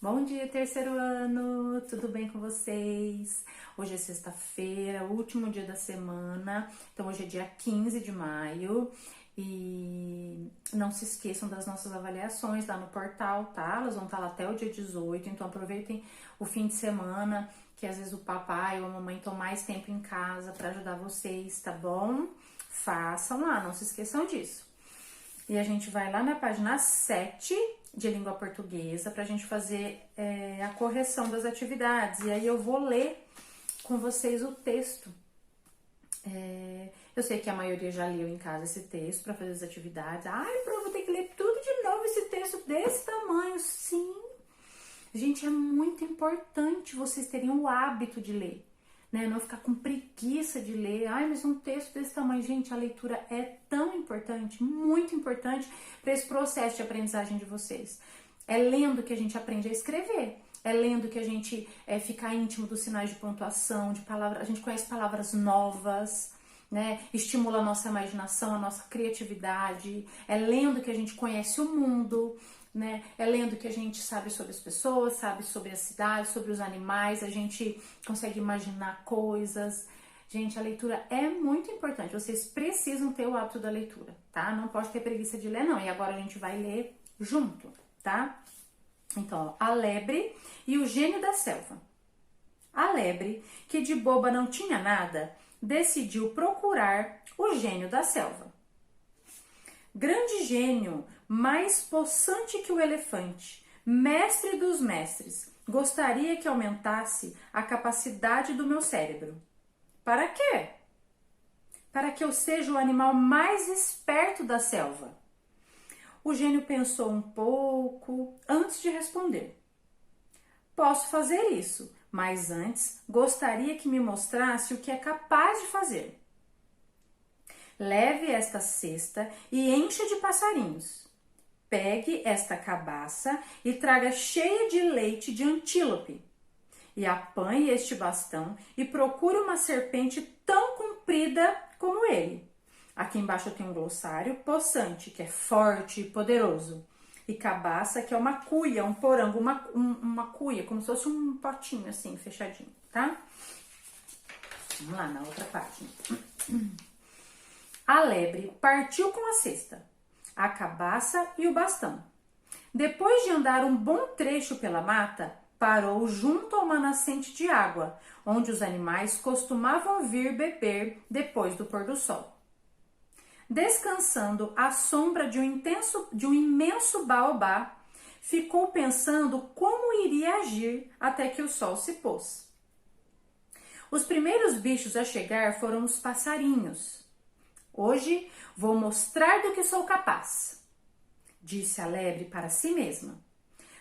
Bom dia, terceiro ano! Tudo bem com vocês? Hoje é sexta-feira, último dia da semana, então hoje é dia 15 de maio e não se esqueçam das nossas avaliações lá no portal, tá? Elas vão estar lá até o dia 18, então aproveitem o fim de semana, que às vezes o papai ou a mamãe estão mais tempo em casa para ajudar vocês, tá bom? Façam lá, não se esqueçam disso. E a gente vai lá na página 7 de língua portuguesa para a gente fazer a correção das atividades. E aí eu vou ler com vocês o texto. Eu sei que a maioria já leu em casa esse texto para fazer as atividades. Ai, Pro, vou ter que ler tudo de novo esse texto desse tamanho. Sim, gente, é muito importante vocês terem o hábito de ler. Né, não ficar com preguiça de ler. Ai, mas um texto desse tamanho. Gente, a leitura é tão importante, muito importante para esse processo de aprendizagem de vocês. É lendo que a gente aprende a escrever. É lendo que a gente fica íntimo dos sinais de pontuação, de palavras. A gente conhece palavras novas, né? Estimula a nossa imaginação, a nossa criatividade. É lendo que a gente conhece o mundo. Né? É lendo que a gente sabe sobre as pessoas, sabe sobre a cidade, sobre os animais, a gente consegue imaginar coisas. Gente, a leitura é muito importante, vocês precisam ter o hábito da leitura, tá? Não pode ter preguiça de ler, não. E agora a gente vai ler junto, tá? Então, ó, a lebre e o gênio da selva. A lebre, que de boba não tinha nada, decidiu procurar o gênio da selva. Grande gênio, mais possante que o elefante, mestre dos mestres, gostaria que aumentasse a capacidade do meu cérebro. Para quê? Para que eu seja o animal mais esperto da selva. O gênio pensou um pouco antes de responder. Posso fazer isso, mas antes gostaria que me mostrasse o que é capaz de fazer. Leve esta cesta e encha de passarinhos. Pegue esta cabaça e traga cheia de leite de antílope. E apanhe este bastão e procure uma serpente tão comprida como ele. Aqui embaixo tem um glossário, possante, que é forte e poderoso. E cabaça, que é uma cuia, um porango, uma cuia, como se fosse um potinho assim, fechadinho, tá? Vamos lá, na outra página. A lebre partiu com a cesta, a cabaça e o bastão. Depois de andar um bom trecho pela mata, parou junto a uma nascente de água, onde os animais costumavam vir beber depois do pôr do sol. Descansando à sombra de um imenso baobá, ficou pensando como iria agir até que o sol se pôs. Os primeiros bichos a chegar foram os passarinhos. Hoje vou mostrar do que sou capaz, disse a lebre para si mesma.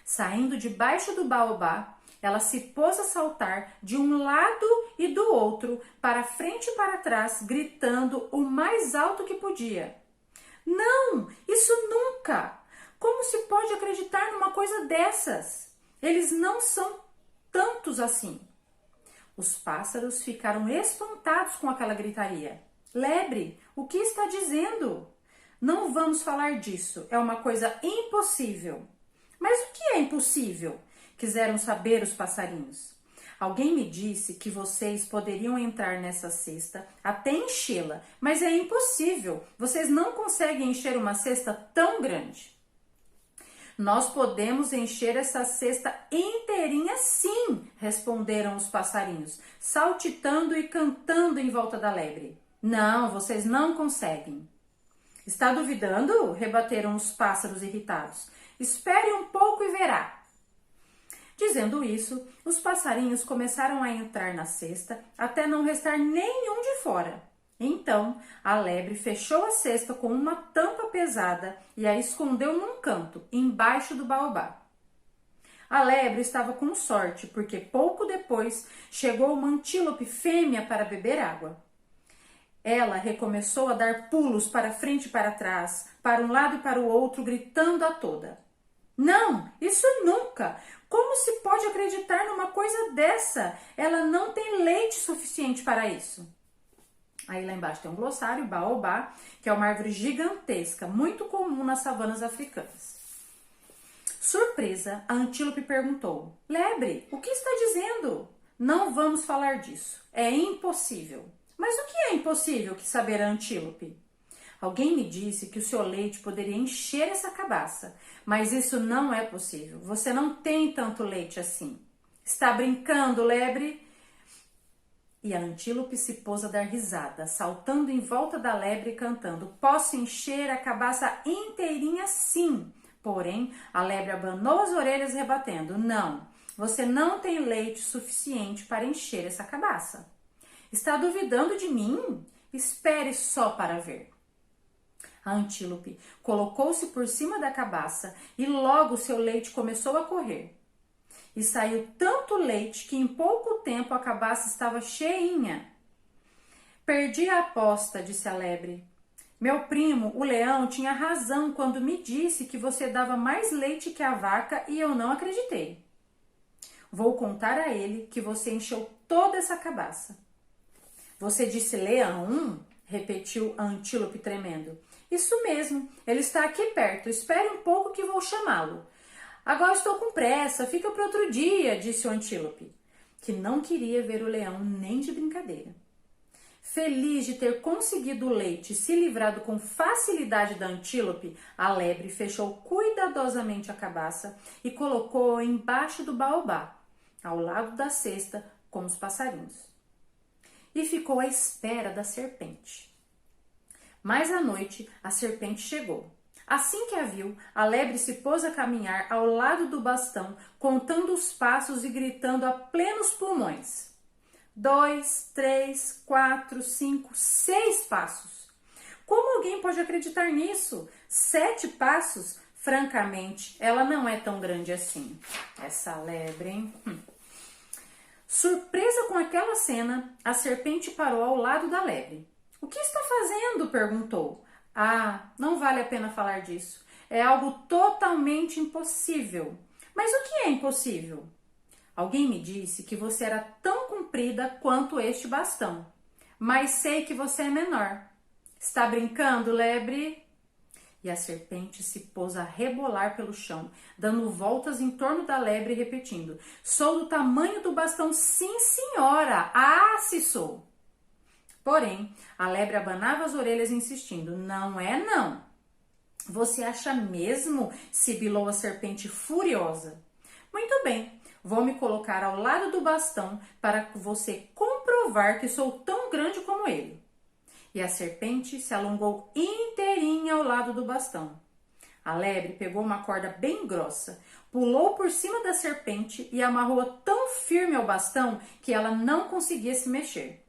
Saindo debaixo do baobá, ela se pôs a saltar de um lado e do outro, para frente e para trás, gritando o mais alto que podia. Não, isso nunca! Como se pode acreditar numa coisa dessas? Eles não são tantos assim. Os pássaros ficaram espantados com aquela gritaria. Lebre, o que está dizendo? Não vamos falar disso, é uma coisa impossível. Mas o que é impossível? Quiseram saber os passarinhos. Alguém me disse que vocês poderiam entrar nessa cesta até enchê-la, mas é impossível. Vocês não conseguem encher uma cesta tão grande. Nós podemos encher essa cesta inteirinha sim, responderam os passarinhos, saltitando e cantando em volta da lebre. Não, vocês não conseguem. Está duvidando? Rebateram os pássaros irritados. Espere um pouco e verá. Dizendo isso, os passarinhos começaram a entrar na cesta até não restar nenhum de fora. Então, a lebre fechou a cesta com uma tampa pesada e a escondeu num canto, embaixo do baobá. A lebre estava com sorte, porque pouco depois chegou uma antílope fêmea para beber água. Ela recomeçou a dar pulos para frente e para trás, para um lado e para o outro, gritando a toda. Não, isso nunca! Como se pode acreditar numa coisa dessa? Ela não tem leite suficiente para isso. Aí lá embaixo tem um glossário, baobá, que é uma árvore gigantesca, muito comum nas savanas africanas. Surpresa, a antílope perguntou: Lebre, o que está dizendo? Não vamos falar disso. É impossível. Mas o que é impossível? Quis saber a antílope. Alguém me disse que o seu leite poderia encher essa cabaça, mas isso não é possível. Você não tem tanto leite assim. Está brincando, lebre? E a antílope se pôs a dar risada, saltando em volta da lebre e cantando: Posso encher a cabaça inteirinha sim. Porém, a lebre abanou as orelhas rebatendo: Não, você não tem leite suficiente para encher essa cabaça. Está duvidando de mim? Espere só para ver. A antílope colocou-se por cima da cabaça e logo seu leite começou a correr. E saiu tanto leite que em pouco tempo a cabaça estava cheinha. Perdi a aposta, disse a lebre. Meu primo, o leão, tinha razão quando me disse que você dava mais leite que a vaca e eu não acreditei. Vou contar a ele que você encheu toda essa cabaça. Você disse leão? Repetiu a antílope tremendo. Isso mesmo, ele está aqui perto. Espere um pouco que vou chamá-lo. Agora estou com pressa, fica para outro dia, disse o antílope, que não queria ver o leão nem de brincadeira. Feliz de ter conseguido o leite e se livrado com facilidade da antílope, a lebre fechou cuidadosamente a cabaça e colocou-a embaixo do baobá, ao lado da cesta com os passarinhos. E ficou à espera da serpente. Mas à noite a serpente chegou. Assim que a viu, a lebre se pôs a caminhar ao lado do bastão, contando os passos e gritando a plenos pulmões. 2, 3, 4, 5, 6 passos. Como alguém pode acreditar nisso? 7 passos? Francamente, ela não é tão grande assim. Essa lebre, hein? Surpresa com aquela cena, a serpente parou ao lado da lebre. O que está fazendo? Perguntou. Ah, não vale a pena falar disso. É algo totalmente impossível. Mas o que é impossível? Alguém me disse que você era tão comprida quanto este bastão. Mas sei que você é menor. Está brincando, lebre? E a serpente se pôs a rebolar pelo chão, dando voltas em torno da lebre, repetindo: Sou do tamanho do bastão, sim, senhora. Ah, se sou. Porém, a lebre abanava as orelhas insistindo: Não é não. Você acha mesmo? Sibilou a serpente furiosa. Muito bem, vou me colocar ao lado do bastão para você comprovar que sou tão grande como ele. E a serpente se alongou inteirinha ao lado do bastão. A lebre pegou uma corda bem grossa, pulou por cima da serpente e amarrou-a tão firme ao bastão que ela não conseguia se mexer.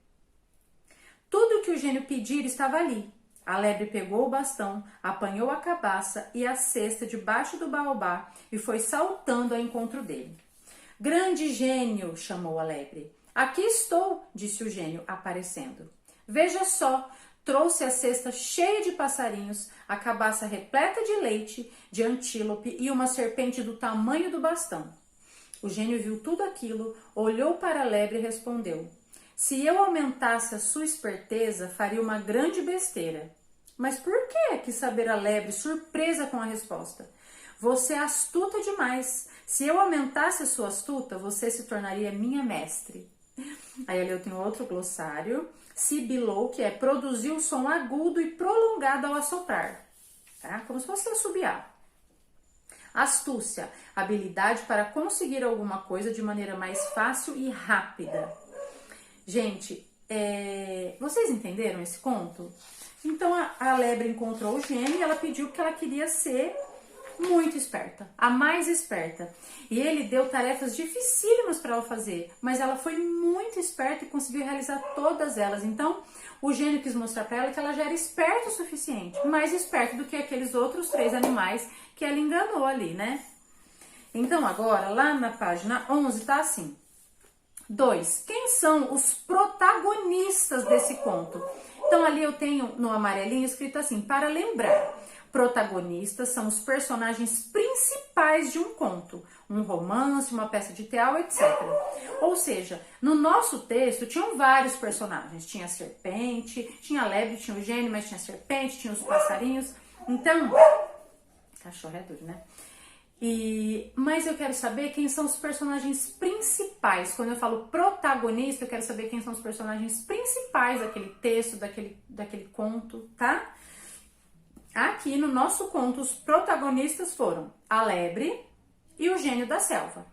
Tudo o que o gênio pedira estava ali. A lebre pegou o bastão, apanhou a cabaça e a cesta debaixo do baobá e foi saltando ao encontro dele. Grande gênio, chamou a lebre. Aqui estou, disse o gênio, aparecendo. Veja só, trouxe a cesta cheia de passarinhos, a cabaça repleta de leite, de antílope e uma serpente do tamanho do bastão. O gênio viu tudo aquilo, olhou para a lebre e respondeu: Se eu aumentasse a sua esperteza, faria uma grande besteira. Mas por que? Quis saber a lebre, surpresa com a resposta. Você é astuta demais. Se eu aumentasse a sua astuta, você se tornaria minha mestre. Aí ali eu tenho outro glossário. Sibilou, que é produzir o som agudo e prolongado ao assoprar. Tá? Como se fosse assobiar. Astúcia, habilidade para conseguir alguma coisa de maneira mais fácil e rápida. Gente, vocês entenderam esse conto? Então a lebre encontrou o gênio e ela pediu que ela queria ser muito esperta, a mais esperta. E ele deu tarefas dificílimas para ela fazer, mas ela foi muito esperta e conseguiu realizar todas elas. Então o gênio quis mostrar para ela que ela já era esperta o suficiente, mais esperta do que aqueles outros 3 animais que ela enganou ali, né? Então agora, lá na página 11, tá assim. 2. Quem são os protagonistas desse conto? Então ali eu tenho no amarelinho escrito assim: para lembrar. Protagonistas são os personagens principais de um conto, um romance, uma peça de teatro, etc. Ou seja, no nosso texto tinham vários personagens. Tinha a serpente, tinha a lebre, tinha o gênio, mas tinha a serpente, tinha os passarinhos. Então, cachorro é duro, né? Mas eu quero saber quem são os personagens principais. Quando eu falo protagonista, eu quero saber quem são os personagens principais daquele texto, daquele conto, tá? Aqui no nosso conto, os protagonistas foram a lebre e o gênio da selva,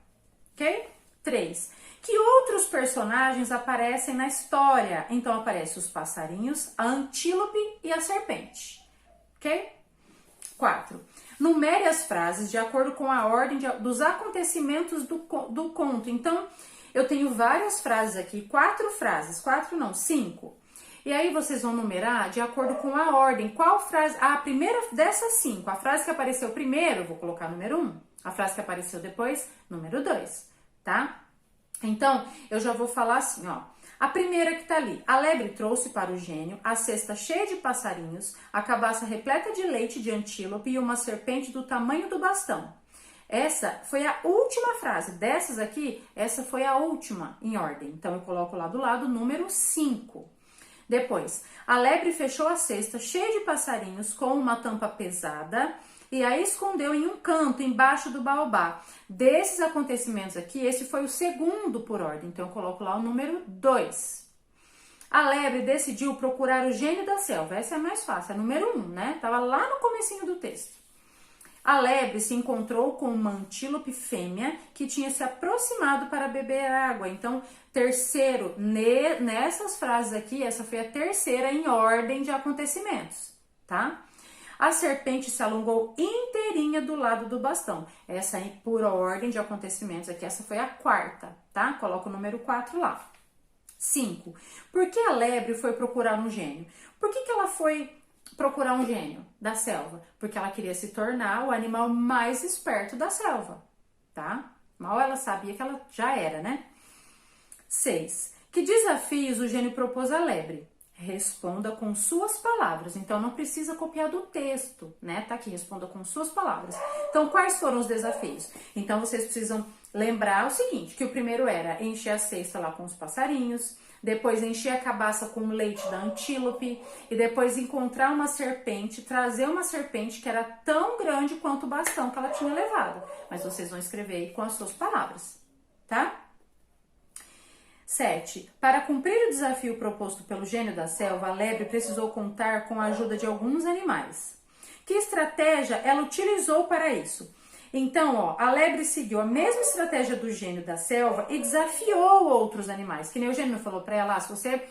ok? 3. Que outros personagens aparecem na história? Então, aparecem os passarinhos, a antílope e a serpente, ok? 4. Numere as frases de acordo com a ordem dos acontecimentos do conto. Então, eu tenho várias frases aqui, 4 frases, 4 não, 5. E aí vocês vão numerar de acordo com a ordem. Qual frase? A primeira dessas 5. A frase que apareceu primeiro, eu vou colocar número 1. A frase que apareceu depois, número 2, tá? Então, eu já vou falar assim, ó. A primeira que tá ali. A lebre trouxe para o gênio a cesta cheia de passarinhos, a cabaça repleta de leite de antílope e uma serpente do tamanho do bastão. Essa foi a última frase. Dessas aqui, essa foi a última em ordem. Então, eu coloco lá do lado o número 5. Depois, a lebre fechou a cesta cheia de passarinhos com uma tampa pesada e a escondeu em um canto embaixo do baobá. Desses acontecimentos aqui, esse foi o segundo por ordem, então eu coloco lá o número 2. A lebre decidiu procurar o gênio da selva, essa é a mais fácil, é número 1, né? Tava lá no comecinho do texto. A lebre se encontrou com uma antílope fêmea que tinha se aproximado para beber água. Então, terceiro, nessas frases aqui, essa foi a terceira em ordem de acontecimentos, tá? A serpente se alongou inteirinha do lado do bastão. Essa aí, por ordem de acontecimentos aqui, essa foi a quarta, tá? Coloca o número 4 lá. 5. Por que a lebre foi procurar um gênio? Por que ela foi procurar um gênio da selva? Porque ela queria se tornar o animal mais esperto da selva, tá? Mal ela sabia que ela já era, né? 6. Que desafios o gênio propôs à lebre? Responda com suas palavras. Então, não precisa copiar do texto, né? Tá aqui, responda com suas palavras. Então, quais foram os desafios? Então, vocês precisam lembrar o seguinte, que o primeiro era encher a cesta lá com os passarinhos, depois encher a cabaça com o leite da antílope e depois encontrar uma serpente, trazer uma serpente que era tão grande quanto o bastão que ela tinha levado. Mas vocês vão escrever aí com as suas palavras, tá? 7. Para cumprir o desafio proposto pelo gênio da selva, a lebre precisou contar com a ajuda de alguns animais. Que estratégia ela utilizou para isso? Então, ó, a lebre seguiu a mesma estratégia do gênio da selva e desafiou outros animais. Que nem o gênio falou para ela, se você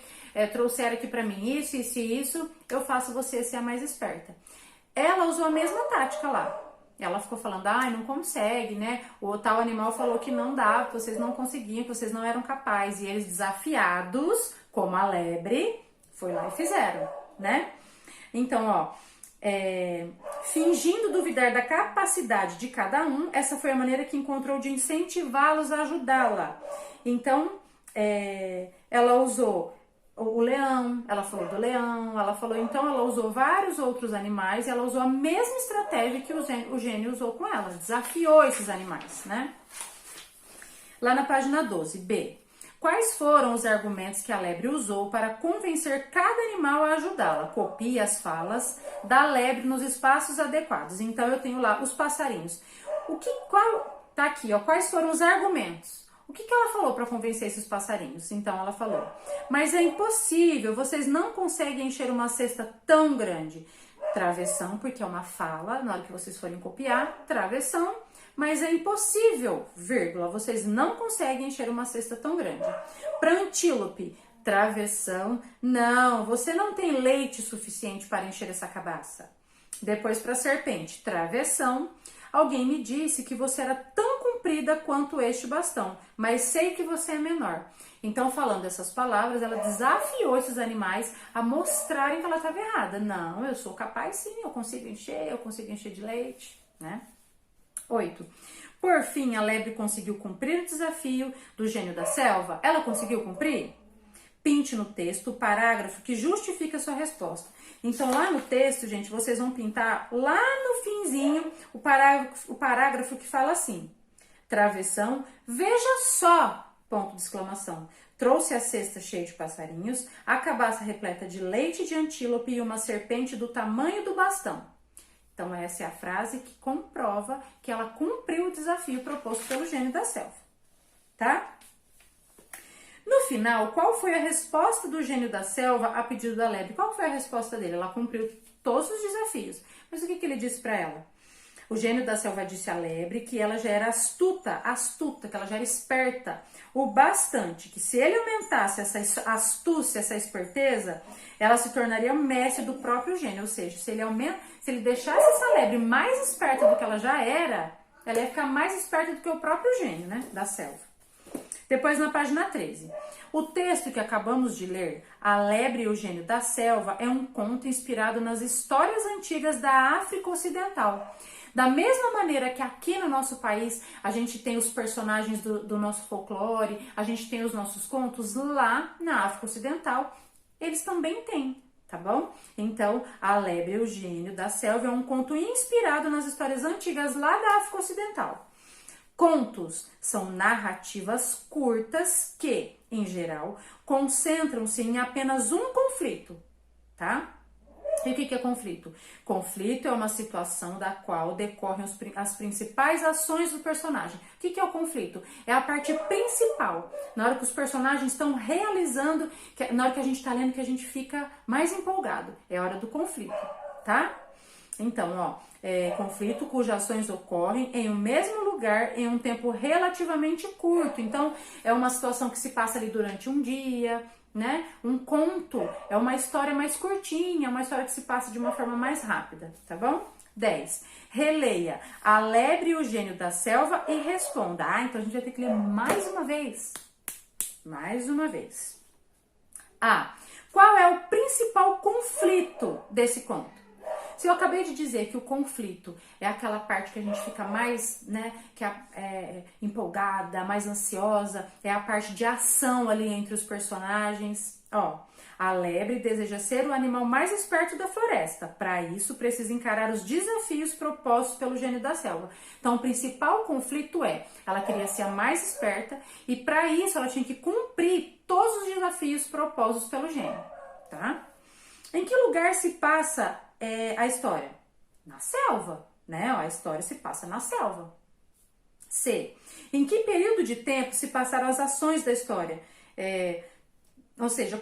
trouxer aqui para mim isso, isso e isso, eu faço você ser a mais esperta. Ela usou a mesma tática lá. Ela ficou falando, não consegue, né? O tal animal falou que não dá, que vocês não conseguiam, que vocês não eram capazes. E eles desafiados, como a lebre, foi lá e fizeram, né? Então, ó, fingindo duvidar da capacidade de cada um, essa foi a maneira que encontrou de incentivá-los a ajudá-la. Então, ela usou o leão, ela falou do leão, ela usou vários outros animais e ela usou a mesma estratégia que o gênio usou com ela, desafiou esses animais, né? Lá na página 12, B. Quais foram os argumentos que a lebre usou para convencer cada animal a ajudá-la? Copie as falas da lebre nos espaços adequados. Então, eu tenho lá os passarinhos. Tá aqui, ó, quais foram os argumentos? O que ela falou para convencer esses passarinhos? Então, ela falou, mas é impossível, vocês não conseguem encher uma cesta tão grande. Travessão, porque é uma fala, na hora que vocês forem copiar, travessão, mas é impossível, vírgula, vocês não conseguem encher uma cesta tão grande. Para antílope, travessão, não, você não tem leite suficiente para encher essa cabaça. Depois para serpente, travessão, alguém me disse que você era tão comprida quanto este bastão, mas sei que você é menor. Então, falando essas palavras, ela desafiou esses animais a mostrarem que ela estava errada. Não, eu sou capaz sim, eu consigo encher de leite, né? 8. Por fim, a lebre conseguiu cumprir o desafio do gênio da selva? Ela conseguiu cumprir? Pinte no texto o parágrafo que justifica a sua resposta. Então, lá no texto, gente, vocês vão pintar lá no finzinho o parágrafo que fala assim. Travessão, veja só, ponto de exclamação. Trouxe a cesta cheia de passarinhos, a cabaça repleta de leite de antílope e uma serpente do tamanho do bastão. Então, essa é a frase que comprova que ela cumpriu o desafio proposto pelo gênio da selva, tá? No final, qual foi a resposta do gênio da selva a pedido da lebre? Qual foi a resposta dele? Ela cumpriu todos os desafios. Mas o que ele disse para ela? O gênio da selva disse à lebre que ela já era astuta, que ela já era esperta o bastante, que se ele aumentasse essa astúcia, essa esperteza, ela se tornaria mestre do próprio gênio. Ou seja, se ele deixasse essa lebre mais esperta do que ela já era, ela ia ficar mais esperta do que o próprio gênio, né, da selva. Depois, na página 13. O texto que acabamos de ler, A Lebre e o Gênio da Selva, é um conto inspirado nas histórias antigas da África Ocidental. Da mesma maneira que aqui no nosso país a gente tem os personagens do nosso folclore, a gente tem os nossos contos, lá na África Ocidental eles também têm, tá bom? Então, A Lebre e o Gênio da Selva é um conto inspirado nas histórias antigas lá da África Ocidental. Contos são narrativas curtas que, em geral, concentram-se em apenas um conflito, tá? E o que é conflito? Conflito é uma situação da qual decorrem as principais ações do personagem. O que é o conflito? É a parte principal. Na hora que os personagens estão realizando, na hora que a gente está lendo, que a gente fica mais empolgado. É a hora do conflito, tá? Então, conflito cujas ações ocorrem em um mesmo lugar em um tempo relativamente curto. Então, é uma situação que se passa ali durante um dia, né? Um conto é uma história mais curtinha, uma história que se passa de uma forma mais rápida, tá bom? 10. Releia A Lebre e o Gênio da Selva e responda. Então a gente vai ter que ler mais uma vez. Mais uma vez. Qual é o principal conflito desse conto? Se eu acabei de dizer que o conflito é aquela parte que a gente fica mais, né, que é empolgada, mais ansiosa, é a parte de ação ali entre os personagens. A lebre deseja ser o animal mais esperto da floresta. Para isso, precisa encarar os desafios propostos pelo gênio da selva. Então, o principal conflito ela queria ser a mais esperta e para isso ela tinha que cumprir todos os desafios propostos pelo gênio, tá? Em que lugar se passa a história? Na selva, né? A história se passa na selva. C. Em que período de tempo se passaram as ações da história? Ou seja,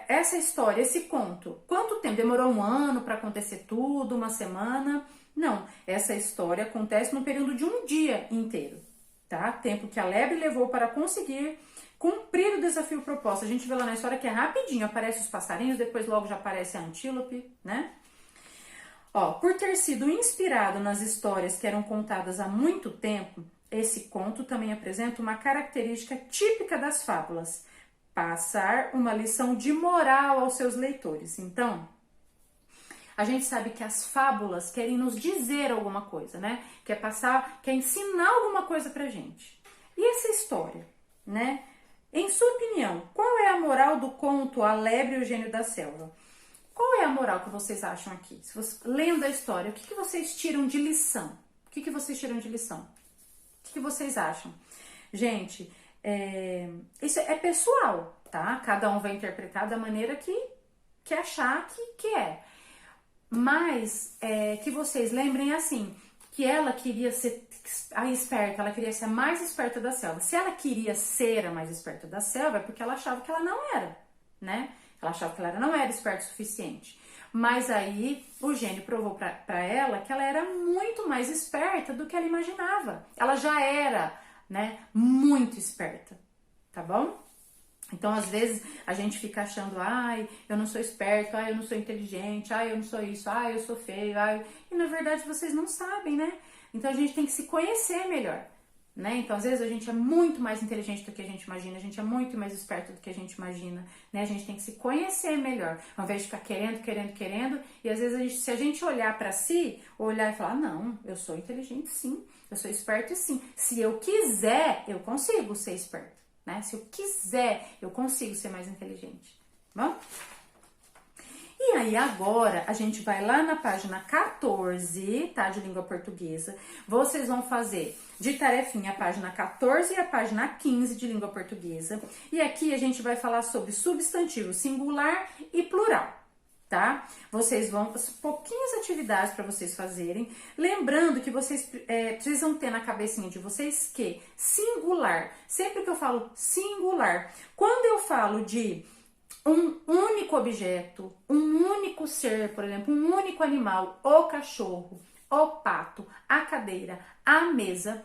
essa história, esse conto, quanto tempo? Demorou um ano para acontecer tudo, uma semana? Não, essa história acontece no período de um dia inteiro, tá? Tempo que a lebre levou para conseguir cumprir o desafio proposto. A gente vê lá na história que é rapidinho, aparece os passarinhos, depois logo já aparece a antílope, né? Por ter sido inspirado nas histórias que eram contadas há muito tempo, esse conto também apresenta uma característica típica das fábulas: passar uma lição de moral aos seus leitores. Então, a gente sabe que as fábulas querem nos dizer alguma coisa, né? Quer ensinar alguma coisa pra gente. E essa história, né? Em sua opinião, qual é a moral do conto A Lebre e o Gênio da Selva? Qual é a moral que vocês acham aqui? Se você, lendo a história, o que vocês tiram de lição? O que vocês tiram de lição? O que vocês acham? Gente, isso é pessoal, tá? Cada um vai interpretar da maneira que achar que é. Mas que vocês lembrem assim, que ela queria ser a esperta, ela queria ser a mais esperta da selva. Se ela queria ser a mais esperta da selva, é porque ela achava que ela não era, né? Ela achava que ela não era esperta o suficiente. Mas aí o gênio provou para ela que ela era muito mais esperta do que ela imaginava. Ela já era, né, muito esperta, tá bom? Então, às vezes, a gente fica achando, eu não sou esperto, eu não sou inteligente, eu não sou isso, eu sou feio, E, na verdade, vocês não sabem, né? Então, a gente tem que se conhecer melhor, né? Então, às vezes, a gente é muito mais inteligente do que a gente imagina, a gente é muito mais esperto do que a gente imagina, né? A gente tem que se conhecer melhor, ao invés de ficar querendo, e às vezes, se a gente olhar pra si, olhar e falar, não, eu sou inteligente sim, eu sou esperto sim, se eu quiser, eu consigo ser esperto, né? Se eu quiser, eu consigo ser mais inteligente, tá bom? E aí agora a gente vai lá na página 14, tá, de língua portuguesa. Vocês vão fazer de tarefinha a página 14 e a página 15 de língua portuguesa. E aqui a gente vai falar sobre substantivo singular e plural, tá? Vocês vão, pouquinhas atividades para vocês fazerem, lembrando que vocês precisam ter na cabecinha de vocês que singular, sempre que eu falo singular, quando eu falo de um único objeto, um único ser, por exemplo, um único animal, o cachorro, o pato, a cadeira, a mesa,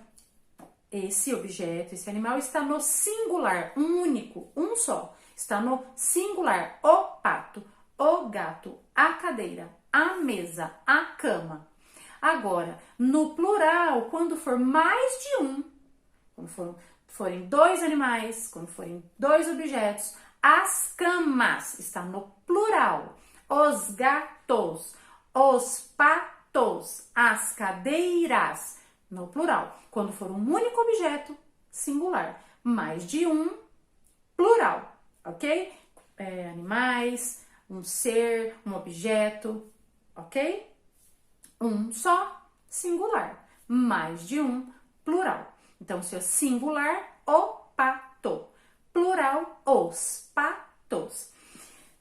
esse objeto, esse animal está no singular, um único, um só, está no singular, o pato, o gato, a cadeira, a mesa, a cama. Agora, no plural, quando for mais de um, quando forem dois animais, quando forem dois objetos, as camas, está no plural, os gatos, os patos, as cadeiras, no plural. Quando for um único objeto, singular, mais de um, plural, ok? Animais, um ser, um objeto, ok? Um só, singular. Mais de um, plural. Então, se é singular, o pato. Plural, os patos.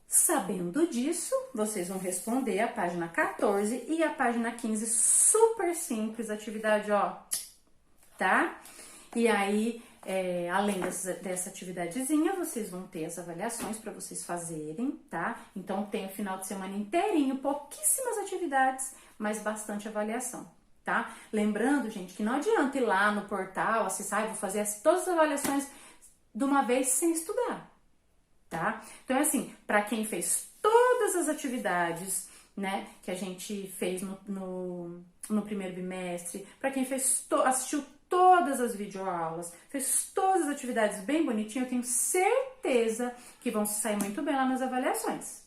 Sabendo disso, vocês vão responder a página 14 e a página 15, super simples, atividade, ó, tá? E aí, além dessa atividadezinha, vocês vão ter as avaliações para vocês fazerem, tá? Então, tem o final de semana inteirinho, pouquíssimas atividades, mas bastante avaliação, tá? Lembrando, gente, que não adianta ir lá no portal, acessar, vou fazer todas as avaliações de uma vez sem estudar, tá? Então, é assim, para quem fez todas as atividades, né, que a gente fez no primeiro bimestre, para quem assistiu todas as videoaulas, fez todas as atividades bem bonitinho, eu tenho certeza que vão se sair muito bem lá nas avaliações.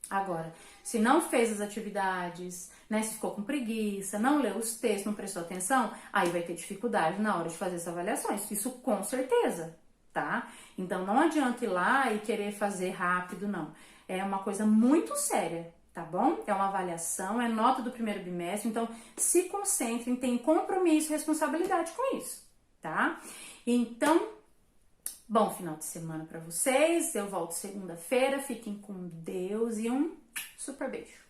Agora, se não fez as atividades, né, se ficou com preguiça, não leu os textos, não prestou atenção, aí vai ter dificuldade na hora de fazer as avaliações, isso com certeza, tá? Então, não adianta ir lá e querer fazer rápido, não. É uma coisa muito séria, tá bom? É uma avaliação, é nota do primeiro bimestre, então se concentrem, tenham compromisso e responsabilidade com isso, tá? Então, bom final de semana para vocês, eu volto segunda-feira, fiquem com Deus e um super beijo.